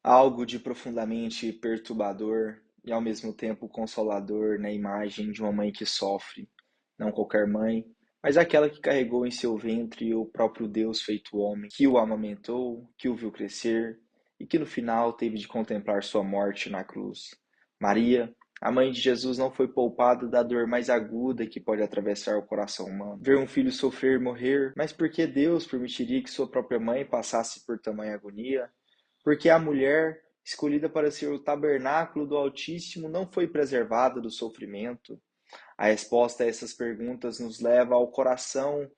Há algo de profundamente perturbador e ao mesmo tempo consolador na imagem de uma mãe que sofre, não qualquer mãe, mas aquela que carregou em seu ventre o próprio Deus feito homem, que o amamentou, que o viu crescer e que no final teve de contemplar sua morte na cruz. Maria, a mãe de Jesus, não foi poupada da dor mais aguda que pode atravessar o coração humano. Ver um filho sofrer e morrer, mas por que Deus permitiria que sua própria mãe passasse por tamanha agonia? Porque a mulher, escolhida para ser o tabernáculo do Altíssimo, não foi preservada do sofrimento? A resposta a essas perguntas nos leva ao coração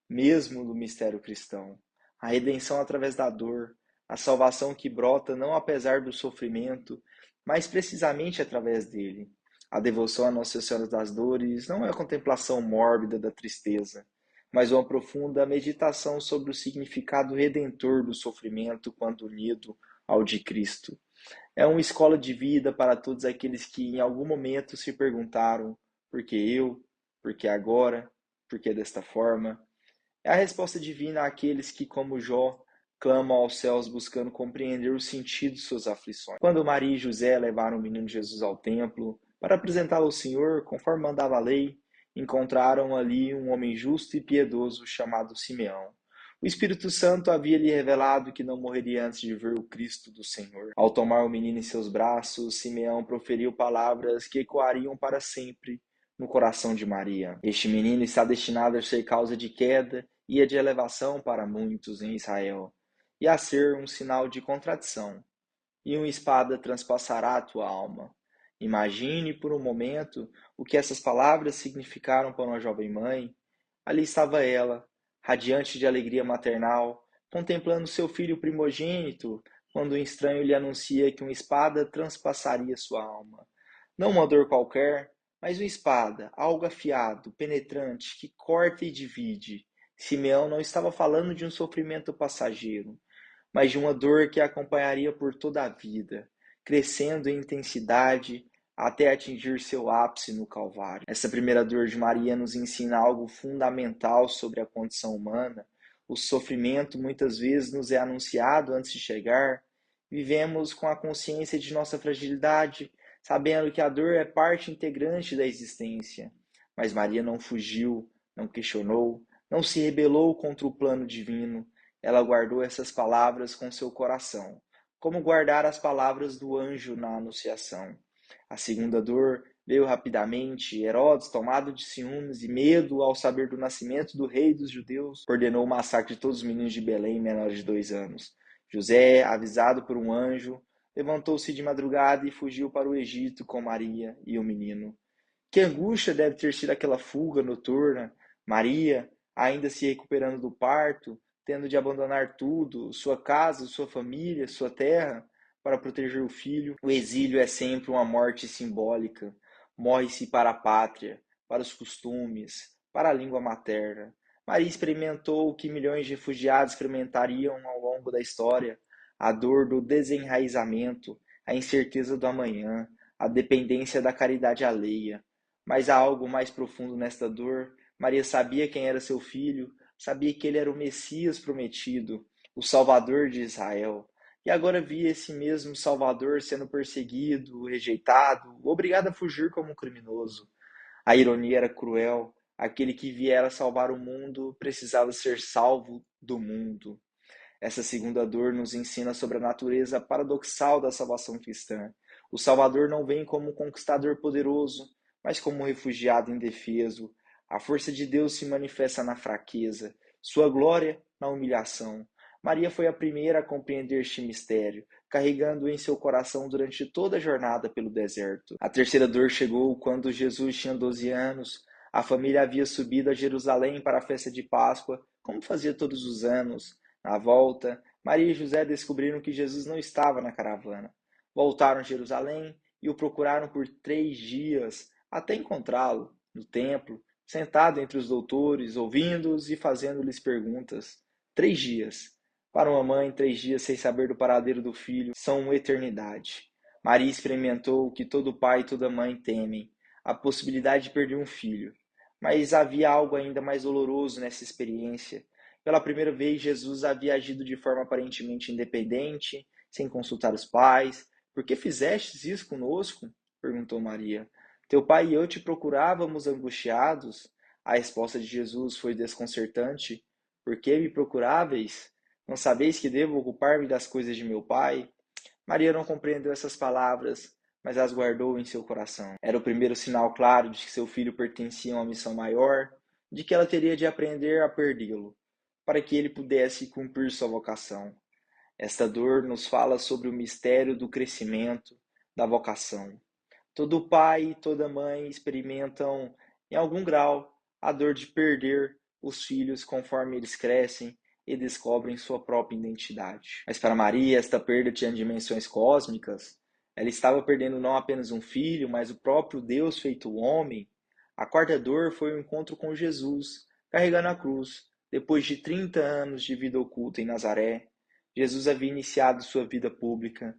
mesmo do mistério cristão. A redenção através da dor, a salvação que brota não apesar do sofrimento, mas precisamente através dele. A devoção a Nossa Senhora das Dores não é a contemplação mórbida da tristeza, mas uma profunda meditação sobre o significado redentor do sofrimento quando unido ao de Cristo. É uma escola de vida para todos aqueles que em algum momento se perguntaram: por que eu? Por que agora? Por que desta forma? É a resposta divina àqueles que, como Jó, clamam aos céus buscando compreender o sentido de suas aflições. Quando Maria e José levaram o menino Jesus ao templo para apresentá-lo ao Senhor, conforme mandava a lei, encontraram ali um homem justo e piedoso chamado Simeão. O Espírito Santo havia lhe revelado que não morreria antes de ver o Cristo do Senhor. Ao tomar o menino em seus braços, Simeão proferiu palavras que ecoariam para sempre no coração de Maria. Este menino está destinado a ser causa de queda e de elevação para muitos em Israel, e a ser um sinal de contradição, e uma espada transpassará a tua alma. Imagine por um momento o que essas palavras significaram para uma jovem mãe. Ali estava ela, radiante de alegria maternal, contemplando seu filho primogênito, quando um estranho lhe anuncia que uma espada transpassaria sua alma. Não uma dor qualquer, mas uma espada, algo afiado, penetrante, que corta e divide. Simeão não estava falando de um sofrimento passageiro, mas de uma dor que a acompanharia por toda a vida, crescendo em intensidade até atingir seu ápice no Calvário. Essa primeira dor de Maria nos ensina algo fundamental sobre a condição humana. O sofrimento muitas vezes nos é anunciado antes de chegar. Vivemos com a consciência de nossa fragilidade, sabendo que a dor é parte integrante da existência. Mas Maria não fugiu, não questionou, não se rebelou contra o plano divino. Ela guardou essas palavras com seu coração, como guardar as palavras do anjo na Anunciação. A segunda dor veio rapidamente. Herodes, tomado de ciúmes e medo ao saber do nascimento do rei dos judeus, ordenou o massacre de todos os meninos de Belém menores de 2 anos. José, avisado por um anjo, levantou-se de madrugada e fugiu para o Egito com Maria e o menino. Que angústia deve ter sido aquela fuga noturna! Maria, ainda se recuperando do parto, tendo de abandonar tudo, sua casa, sua família, sua terra, para proteger o filho. O exílio é sempre uma morte simbólica. Morre-se para a pátria, para os costumes, para a língua materna. Maria experimentou o que milhões de refugiados experimentariam ao longo da história: a dor do desenraizamento, a incerteza do amanhã, a dependência da caridade alheia. Mas há algo mais profundo nesta dor. Maria sabia quem era seu filho, sabia que ele era o Messias prometido, o Salvador de Israel. E agora via esse mesmo Salvador sendo perseguido, rejeitado, obrigado a fugir como um criminoso. A ironia era cruel. Aquele que viera salvar o mundo precisava ser salvo do mundo. Essa segunda dor nos ensina sobre a natureza paradoxal da salvação cristã. O Salvador não vem como um conquistador poderoso, mas como um refugiado indefeso. A força de Deus se manifesta na fraqueza, sua glória na humilhação. Maria foi a primeira a compreender este mistério, carregando-o em seu coração durante toda a jornada pelo deserto. A terceira dor chegou quando Jesus tinha 12 anos. A família havia subido a Jerusalém para a festa de Páscoa, como fazia todos os anos. Na volta, Maria e José descobriram que Jesus não estava na caravana. Voltaram a Jerusalém e o procuraram por 3 dias até encontrá-lo no templo, sentado entre os doutores, ouvindo-os e fazendo-lhes perguntas. 3 dias. Para uma mãe, 3 dias sem saber do paradeiro do filho são uma eternidade. Maria experimentou o que todo pai e toda mãe temem, a possibilidade de perder um filho. Mas havia algo ainda mais doloroso nessa experiência. Pela primeira vez, Jesus havia agido de forma aparentemente independente, sem consultar os pais. Por que fizestes isso conosco? Perguntou Maria. Teu pai e eu te procurávamos angustiados. A resposta de Jesus foi desconcertante. Por que me procuráveis? Não sabeis que devo ocupar-me das coisas de meu pai? Maria não compreendeu essas palavras, mas as guardou em seu coração. Era o primeiro sinal claro de que seu filho pertencia a uma missão maior, de que ela teria de aprender a perdê-lo, para que ele pudesse cumprir sua vocação. Esta dor nos fala sobre o mistério do crescimento, da vocação. Todo pai e toda mãe experimentam, em algum grau, a dor de perder os filhos conforme eles crescem e descobrem sua própria identidade. Mas para Maria, esta perda tinha dimensões cósmicas. Ela estava perdendo não apenas um filho, mas o próprio Deus feito homem. A quarta dor foi o encontro com Jesus, carregando a cruz. Depois de 30 anos de vida oculta em Nazaré, Jesus havia iniciado sua vida pública.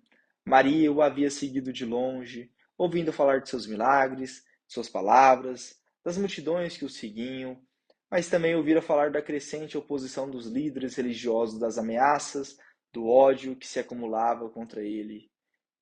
Maria o havia seguido de longe, ouvindo falar de seus milagres, de suas palavras, das multidões que o seguiam, mas também ouvira falar da crescente oposição dos líderes religiosos, das ameaças, do ódio que se acumulava contra ele.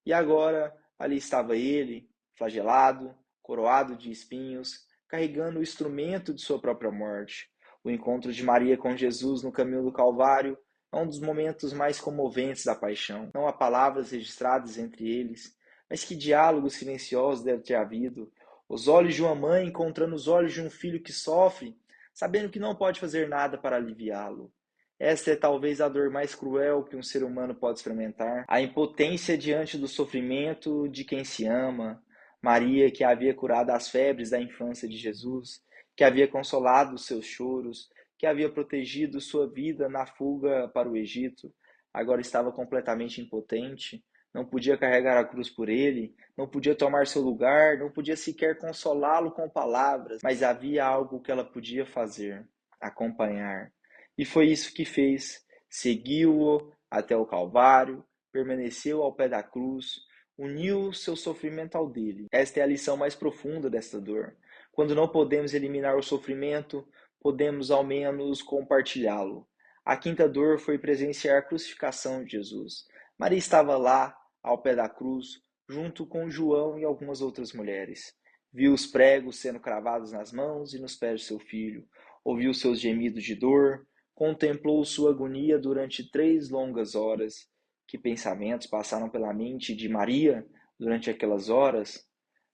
E agora ali estava ele, flagelado, coroado de espinhos, carregando o instrumento de sua própria morte. O encontro de Maria com Jesus no caminho do Calvário é um dos momentos mais comoventes da paixão. Não há palavras registradas entre eles, mas que diálogo silencioso deve ter havido. Os olhos de uma mãe encontrando os olhos de um filho que sofre, sabendo que não pode fazer nada para aliviá-lo. Esta é talvez a dor mais cruel que um ser humano pode experimentar, a impotência diante do sofrimento de quem se ama. Maria, que havia curado as febres da infância de Jesus, que havia consolado os seus choros, que havia protegido sua vida na fuga para o Egito, agora estava completamente impotente, não podia carregar a cruz por ele, não podia tomar seu lugar, não podia sequer consolá-lo com palavras, mas havia algo que ela podia fazer: acompanhar. E foi isso que fez. Seguiu-o até o Calvário, permaneceu ao pé da cruz, uniu seu sofrimento ao dele. Esta é a lição mais profunda desta dor. Quando não podemos eliminar o sofrimento, podemos ao menos compartilhá-lo. A quinta dor foi presenciar a crucificação de Jesus. Maria estava lá, ao pé da cruz, junto com João e algumas outras mulheres. Viu os pregos sendo cravados nas mãos e nos pés de seu filho. Ouviu seus gemidos de dor, contemplou sua agonia durante 3 longas horas. Que pensamentos passaram pela mente de Maria durante aquelas horas?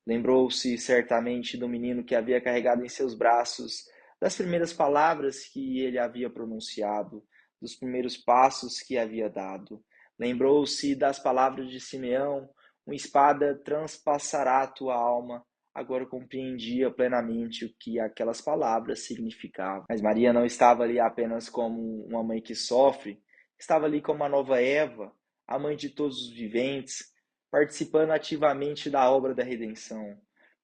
Lembrou-se certamente do menino que havia carregado em seus braços, das primeiras palavras que ele havia pronunciado, dos primeiros passos que havia dado. Lembrou-se das palavras de Simeão: uma espada transpassará a tua alma. Agora compreendia plenamente o que aquelas palavras significavam. Mas Maria não estava ali apenas como uma mãe que sofre, estava ali como a nova Eva, a mãe de todos os viventes, participando ativamente da obra da redenção.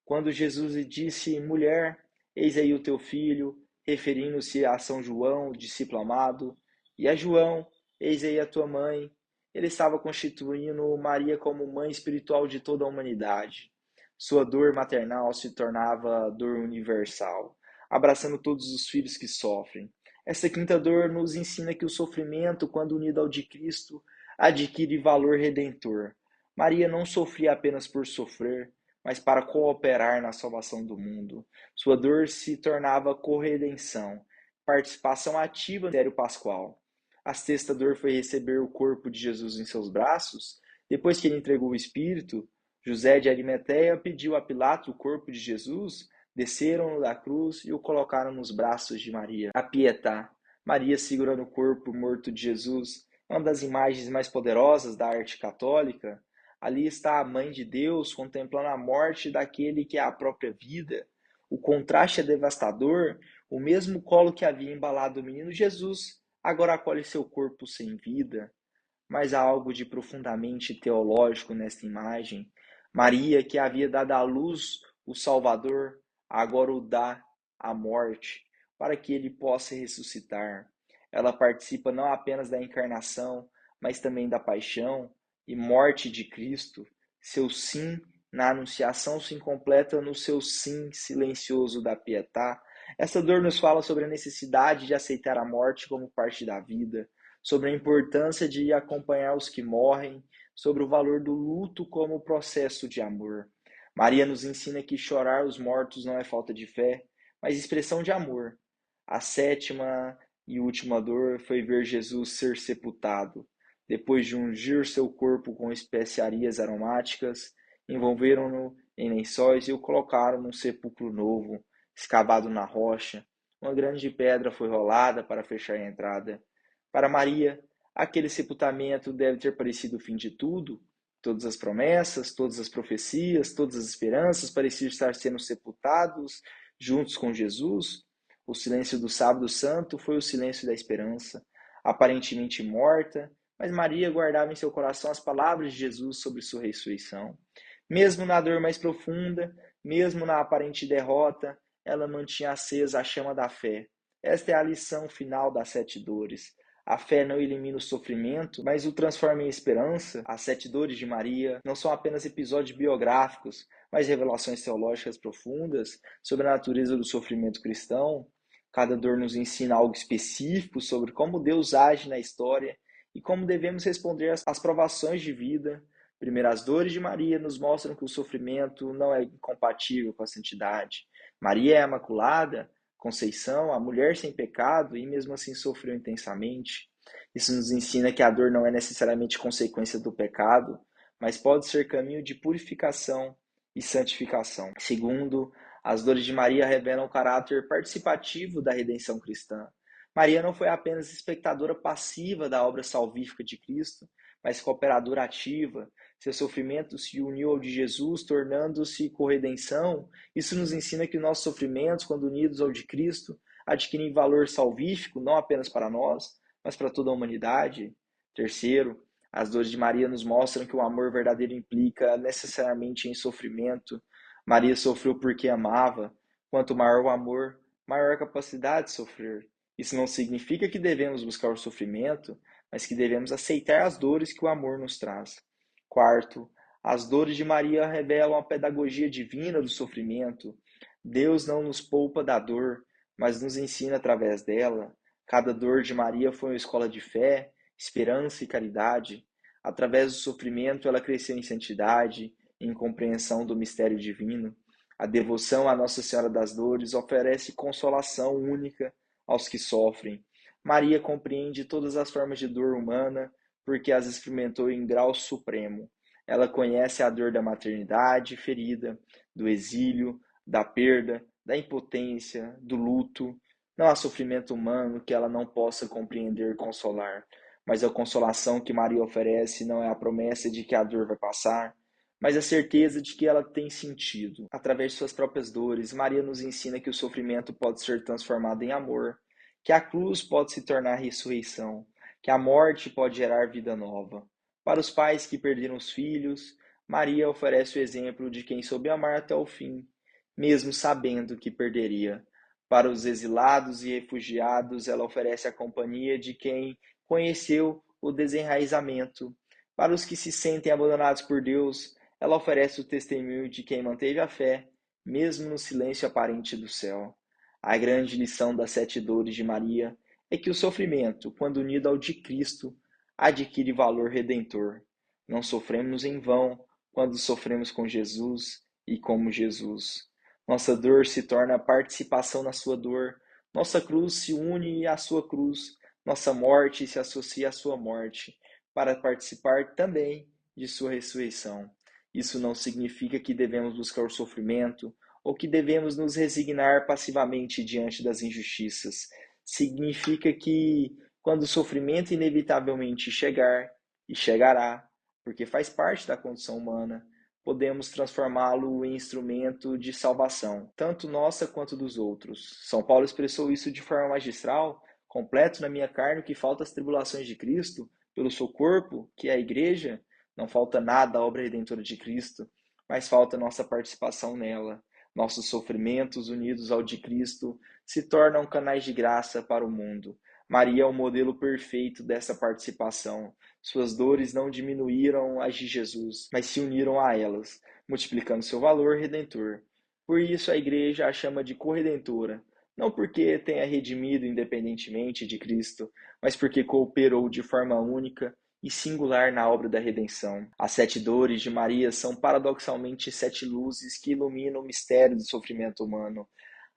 Quando Jesus lhe disse: mulher, eis aí o teu filho, referindo-se a São João, o discípulo amado, e a João: eis aí a tua mãe, ele estava constituindo Maria como mãe espiritual de toda a humanidade. Sua dor maternal se tornava dor universal, abraçando todos os filhos que sofrem. Esta quinta dor nos ensina que o sofrimento, quando unido ao de Cristo, adquire valor redentor. Maria não sofria apenas por sofrer, mas para cooperar na salvação do mundo. Sua dor se tornava corredenção, participação ativa no mistério pascual. A sexta dor foi receber o corpo de Jesus em seus braços. Depois que ele entregou o Espírito, José de Arimateia pediu a Pilatos o corpo de Jesus, desceram-no da cruz e o colocaram nos braços de Maria. A Pietà, Maria segurando o corpo morto de Jesus, é uma das imagens mais poderosas da arte católica. Ali está a Mãe de Deus contemplando a morte daquele que é a própria vida. O contraste é devastador. O mesmo colo que havia embalado o menino Jesus agora acolhe seu corpo sem vida. Mas há algo de profundamente teológico nesta imagem. Maria, que havia dado à luz o Salvador, agora o dá à morte, para que ele possa ressuscitar. Ela participa não apenas da encarnação, mas também da paixão e morte de Cristo. Seu sim na anunciação se completa no seu sim silencioso da Pietà. Essa dor nos fala sobre a necessidade de aceitar a morte como parte da vida, sobre a importância de acompanhar os que morrem, sobre o valor do luto como processo de amor. Maria nos ensina que chorar os mortos não é falta de fé, mas expressão de amor. A sétima e última dor foi ver Jesus ser sepultado. Depois de ungir seu corpo com especiarias aromáticas, envolveram-no em lençóis e o colocaram num sepulcro novo, escavado na rocha. Uma grande pedra foi rolada para fechar a entrada. Para Maria, aquele sepultamento deve ter parecido o fim de tudo. Todas as promessas, todas as profecias, todas as esperanças pareciam estar sendo sepultados juntos com Jesus. O silêncio do sábado santo foi o silêncio da esperança, aparentemente morta, mas Maria guardava em seu coração as palavras de Jesus sobre sua ressurreição. Mesmo na dor mais profunda, mesmo na aparente derrota, ela mantinha acesa a chama da fé. Esta é a lição final das 7 dores. A fé não elimina o sofrimento, mas o transforma em esperança. As 7 dores de Maria não são apenas episódios biográficos, mas revelações teológicas profundas sobre a natureza do sofrimento cristão. Cada dor nos ensina algo específico sobre como Deus age na história e como devemos responder às provações de vida. Primeiro, as dores de Maria nos mostram que o sofrimento não é incompatível com a santidade. Maria é a Imaculada Conceição, a mulher sem pecado, e mesmo assim sofreu intensamente. Isso nos ensina que a dor não é necessariamente consequência do pecado, mas pode ser caminho de purificação e santificação. Segundo, as dores de Maria revelam o caráter participativo da redenção cristã. Maria não foi apenas espectadora passiva da obra salvífica de Cristo, mas cooperadora ativa. Seu sofrimento se uniu ao de Jesus, tornando-se corredenção. Isso nos ensina que nossos sofrimentos, quando unidos ao de Cristo, adquirem valor salvífico não apenas para nós, mas para toda a humanidade. Terceiro, as dores de Maria nos mostram que o amor verdadeiro implica necessariamente em sofrimento. Maria sofreu porque amava. Quanto maior o amor, maior a capacidade de sofrer. Isso não significa que devemos buscar o sofrimento, mas que devemos aceitar as dores que o amor nos traz. Quarto, as dores de Maria revelam a pedagogia divina do sofrimento. Deus não nos poupa da dor, mas nos ensina através dela. Cada dor de Maria foi uma escola de fé, esperança e caridade. Através do sofrimento, ela cresceu em santidade, em compreensão do mistério divino. A devoção à Nossa Senhora das Dores oferece consolação única aos que sofrem. Maria compreende todas as formas de dor humana, porque as experimentou em grau supremo. Ela conhece a dor da maternidade ferida, do exílio, da perda, da impotência, do luto. Não há sofrimento humano que ela não possa compreender e consolar. Mas a consolação que Maria oferece não é a promessa de que a dor vai passar, mas a certeza de que ela tem sentido. Através de suas próprias dores, Maria nos ensina que o sofrimento pode ser transformado em amor, que a cruz pode se tornar ressurreição, que a morte pode gerar vida nova. Para os pais que perderam os filhos, Maria oferece o exemplo de quem soube amar até o fim, mesmo sabendo que perderia. Para os exilados e refugiados, ela oferece a companhia de quem conheceu o desenraizamento. Para os que se sentem abandonados por Deus, ela oferece o testemunho de quem manteve a fé, mesmo no silêncio aparente do céu. A grande lição das 7 dores de Maria é que o sofrimento, quando unido ao de Cristo, adquire valor redentor. Não sofremos em vão quando sofremos com Jesus e como Jesus. Nossa dor se torna participação na sua dor. Nossa cruz se une à sua cruz. Nossa morte se associa à sua morte, para participar também de sua ressurreição. Isso não significa que devemos buscar o sofrimento ou que devemos nos resignar passivamente diante das injustiças. Significa que, quando o sofrimento inevitavelmente chegar, e chegará, porque faz parte da condição humana, podemos transformá-lo em instrumento de salvação, tanto nossa quanto dos outros. São Paulo expressou isso de forma magistral: completo na minha carne o que falta às tribulações de Cristo, pelo seu corpo, que é a igreja. Não falta nada à obra redentora de Cristo, mas falta nossa participação nela. Nossos sofrimentos, unidos ao de Cristo, se tornam canais de graça para o mundo. Maria é o modelo perfeito dessa participação. Suas dores não diminuíram as de Jesus, mas se uniram a elas, multiplicando seu valor redentor. Por isso a Igreja a chama de corredentora, não porque tenha redimido independentemente de Cristo, mas porque cooperou de forma única e singular na obra da redenção. As 7 dores de Maria são paradoxalmente 7 luzes que iluminam o mistério do sofrimento humano.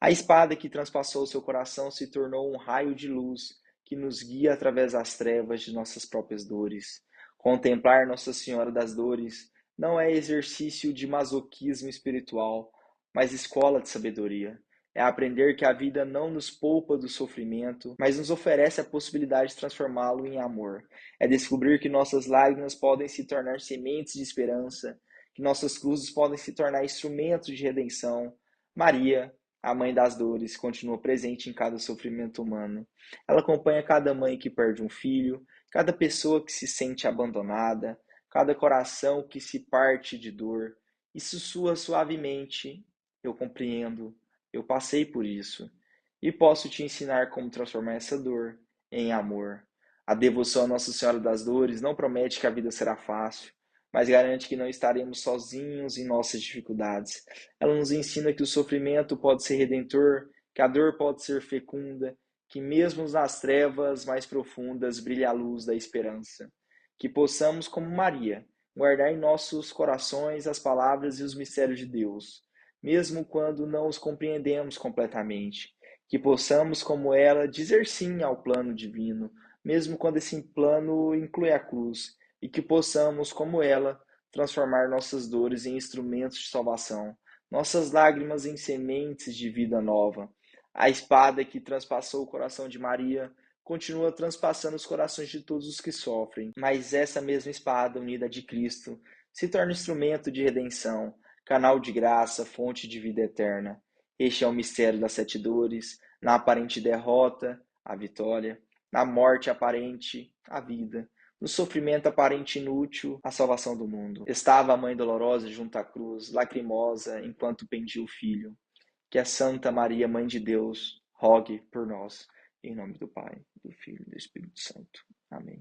A espada que transpassou seu coração se tornou um raio de luz que nos guia através das trevas de nossas próprias dores. Contemplar Nossa Senhora das Dores não é exercício de masoquismo espiritual, mas escola de sabedoria. É aprender que a vida não nos poupa do sofrimento, mas nos oferece a possibilidade de transformá-lo em amor. É descobrir que nossas lágrimas podem se tornar sementes de esperança, que nossas cruzes podem se tornar instrumentos de redenção. Maria, a mãe das dores, continua presente em cada sofrimento humano. Ela acompanha cada mãe que perde um filho, cada pessoa que se sente abandonada, cada coração que se parte de dor, e sussurra suavemente: eu compreendo, eu passei por isso, e posso te ensinar como transformar essa dor em amor. A devoção a Nossa Senhora das Dores não promete que a vida será fácil, mas garante que não estaremos sozinhos em nossas dificuldades. Ela nos ensina que o sofrimento pode ser redentor, que a dor pode ser fecunda, que mesmo nas trevas mais profundas brilha a luz da esperança. Que possamos, como Maria, guardar em nossos corações as palavras e os mistérios de Deus, mesmo quando não os compreendemos completamente. Que possamos, como ela, dizer sim ao plano divino, mesmo quando esse plano inclui a cruz, e que possamos, como ela, transformar nossas dores em instrumentos de salvação, nossas lágrimas em sementes de vida nova. A espada que transpassou o coração de Maria continua transpassando os corações de todos os que sofrem, mas essa mesma espada unida de Cristo se torna instrumento de redenção, canal de graça, fonte de vida eterna. Este é o mistério das 7 dores, na aparente derrota, a vitória, na morte aparente, a vida, no sofrimento aparente inútil, a salvação do mundo. Estava a mãe dolorosa junto à cruz, lacrimosa, enquanto pendia o filho. Que a Santa Maria, Mãe de Deus, rogue por nós. Em nome do Pai, do Filho e do Espírito Santo. Amém.